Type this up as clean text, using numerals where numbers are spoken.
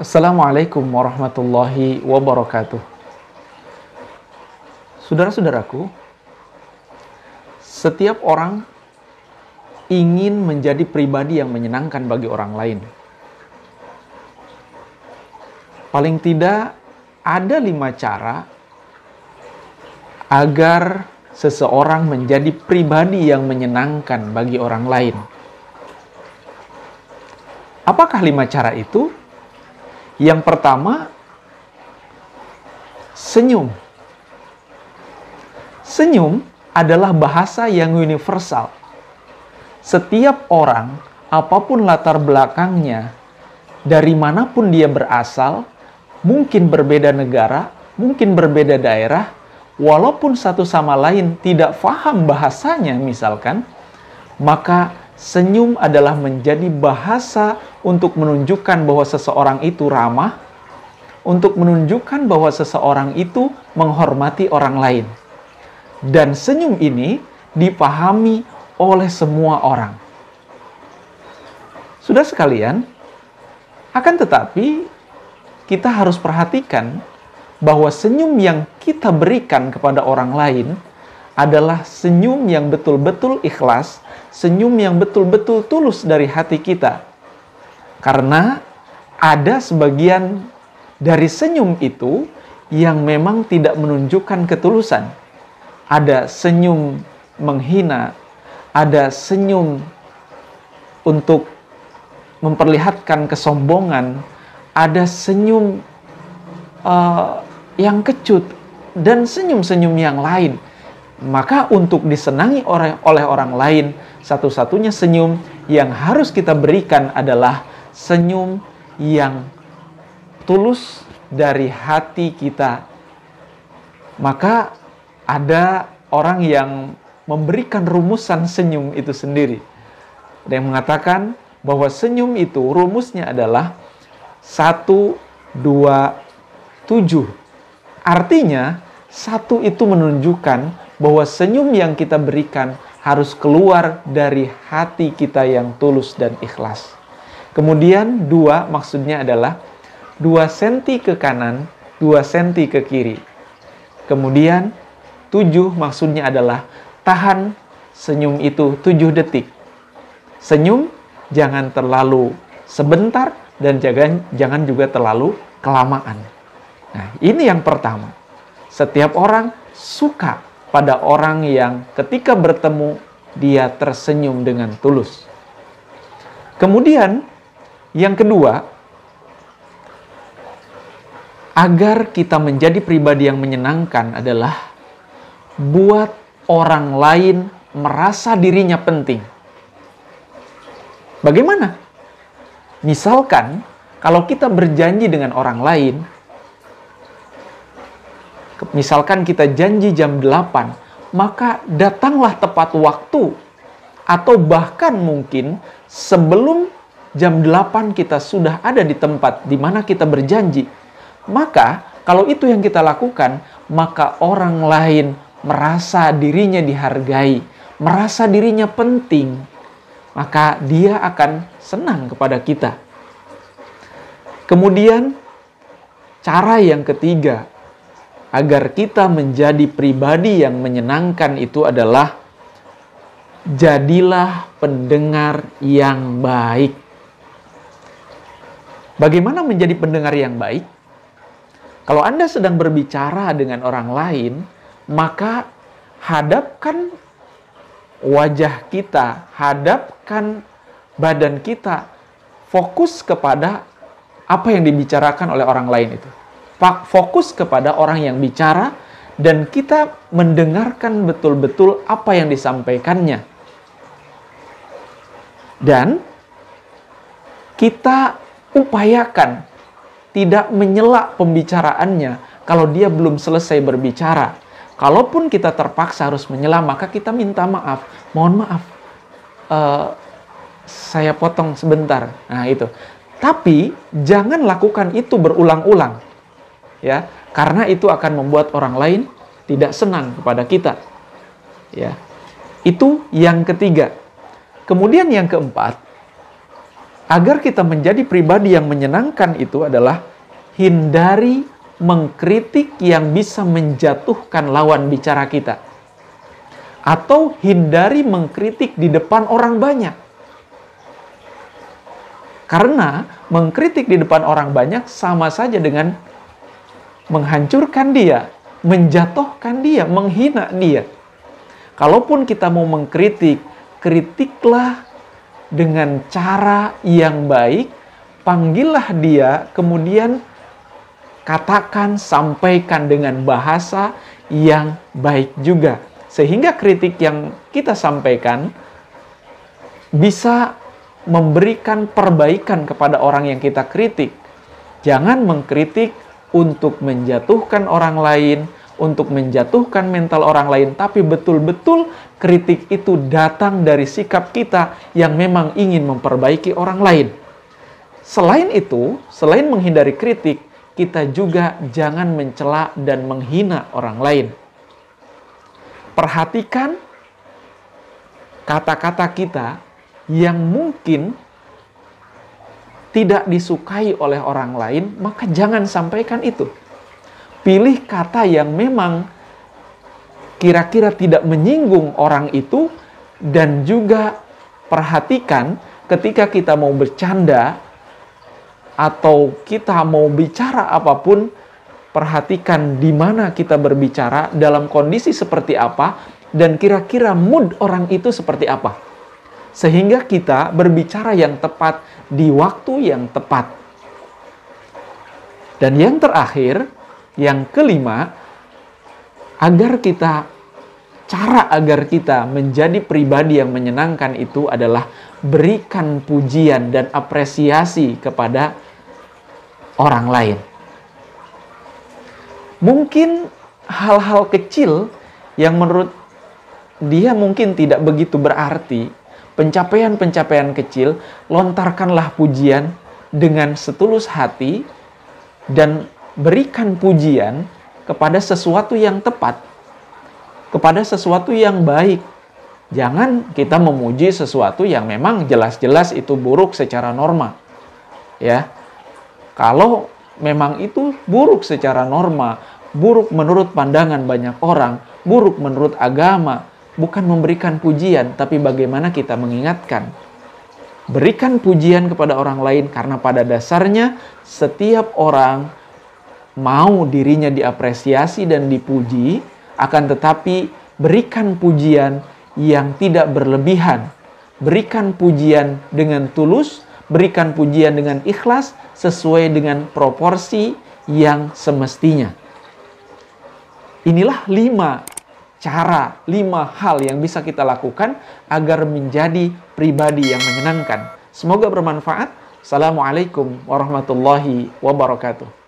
Assalamualaikum warahmatullahi wabarakatuh. Saudara-saudaraku, setiap orang ingin menjadi pribadi yang menyenangkan bagi orang lain. Paling tidak ada 5 cara agar seseorang menjadi pribadi yang menyenangkan bagi orang lain. Apakah 5 cara itu? Yang pertama, senyum. Senyum adalah bahasa yang universal. Setiap orang, apapun latar belakangnya, dari manapun dia berasal, mungkin berbeda negara, mungkin berbeda daerah, walaupun satu sama lain tidak paham bahasanya misalkan, maka senyum adalah menjadi bahasa untuk menunjukkan bahwa seseorang itu ramah, untuk menunjukkan bahwa seseorang itu menghormati orang lain. Dan senyum ini dipahami oleh semua orang. Sudah sekalian, akan tetapi kita harus perhatikan bahwa senyum yang kita berikan kepada orang lain adalah senyum yang betul-betul ikhlas, senyum yang betul-betul tulus dari hati kita. Karena ada sebagian dari senyum itu yang memang tidak menunjukkan ketulusan. Ada senyum menghina, ada senyum untuk memperlihatkan kesombongan, ada senyum yang kecut, dan senyum-senyum yang lain. Maka untuk disenangi oleh orang lain, satu-satunya senyum yang harus kita berikan adalah senyum yang tulus dari hati kita. Maka ada orang yang memberikan rumusan senyum itu sendiri. Ada yang mengatakan bahwa senyum itu rumusnya adalah 1, 2, 7. Artinya, 1 itu menunjukkan bahwa senyum yang kita berikan harus keluar dari hati kita yang tulus dan ikhlas. Kemudian 2 maksudnya adalah 2 senti ke kanan, 2 senti ke kiri. Kemudian 7 maksudnya adalah tahan senyum itu 7 detik. Senyum jangan terlalu sebentar dan jangan juga terlalu kelamaan. Nah, ini yang pertama. Setiap orang suka pada orang yang ketika bertemu dia tersenyum dengan tulus. Kemudian yang kedua, agar kita menjadi pribadi yang menyenangkan adalah buat orang lain merasa dirinya penting. Bagaimana? Misalkan kalau kita berjanji dengan orang lain, misalkan kita janji jam 8, maka datanglah tepat waktu. Atau bahkan mungkin sebelum jam 8 kita sudah ada di tempat di mana kita berjanji. Maka kalau itu yang kita lakukan, maka orang lain merasa dirinya dihargai, merasa dirinya penting. Maka dia akan senang kepada kita. Kemudian cara yang ketiga, agar kita menjadi pribadi yang menyenangkan itu adalah jadilah pendengar yang baik. Bagaimana menjadi pendengar yang baik? Kalau Anda sedang berbicara dengan orang lain, maka hadapkan wajah kita, hadapkan badan kita, fokus kepada apa yang dibicarakan oleh orang lain itu. Fokus kepada orang yang bicara dan kita mendengarkan betul-betul apa yang disampaikannya. Dan kita upayakan tidak menyela pembicaraannya kalau dia belum selesai berbicara. Kalaupun kita terpaksa harus menyela, maka kita minta maaf. Mohon maaf, saya potong sebentar. Nah itu. Tapi jangan lakukan itu berulang-ulang. Ya, karena itu akan membuat orang lain tidak senang kepada kita. Ya. Itu yang ketiga. Kemudian yang keempat, Agar kita menjadi pribadi yang menyenangkan itu adalah hindari mengkritik yang bisa menjatuhkan lawan bicara kita. Atau hindari mengkritik di depan orang banyak. Karena mengkritik di depan orang banyak sama saja dengan menghancurkan dia, menjatuhkan dia, menghina dia. Kalaupun kita mau mengkritik, kritiklah dengan cara yang baik, panggillah dia, kemudian katakan, sampaikan dengan bahasa yang baik juga. Sehingga kritik yang kita sampaikan bisa memberikan perbaikan kepada orang yang kita kritik. Jangan mengkritik untuk menjatuhkan orang lain, untuk menjatuhkan mental orang lain, tapi betul-betul kritik itu datang dari sikap kita yang memang ingin memperbaiki orang lain. Selain itu, selain menghindari kritik, kita juga jangan mencela dan menghina orang lain. Perhatikan kata-kata kita yang mungkin tidak disukai oleh orang lain, maka jangan sampaikan itu. Pilih kata yang memang kira-kira tidak menyinggung orang itu, dan juga perhatikan ketika kita mau bercanda atau kita mau bicara apapun, perhatikan di mana kita berbicara, dalam kondisi seperti apa, dan kira-kira mood orang itu seperti apa. Sehingga kita berbicara yang tepat di waktu yang tepat. Dan yang terakhir, yang kelima, agar kita menjadi pribadi yang menyenangkan itu adalah berikan pujian dan apresiasi kepada orang lain. Mungkin hal-hal kecil yang menurut dia mungkin tidak begitu berarti, pencapaian-pencapaian kecil, lontarkanlah pujian dengan setulus hati dan berikan pujian kepada sesuatu yang tepat, kepada sesuatu yang baik. Jangan kita memuji sesuatu yang memang jelas-jelas itu buruk secara norma. Ya. Kalau memang itu buruk secara norma, buruk menurut pandangan banyak orang, buruk menurut agama, bukan memberikan pujian, tapi bagaimana kita mengingatkan. Berikan pujian kepada orang lain karena pada dasarnya setiap orang mau dirinya diapresiasi dan dipuji, akan tetapi berikan pujian yang tidak berlebihan. Berikan pujian dengan tulus, berikan pujian dengan ikhlas, sesuai dengan proporsi yang semestinya. Inilah 5 cara, 5 hal yang bisa kita lakukan agar menjadi pribadi yang menyenangkan. Semoga bermanfaat. Assalamualaikum warahmatullahi wabarakatuh.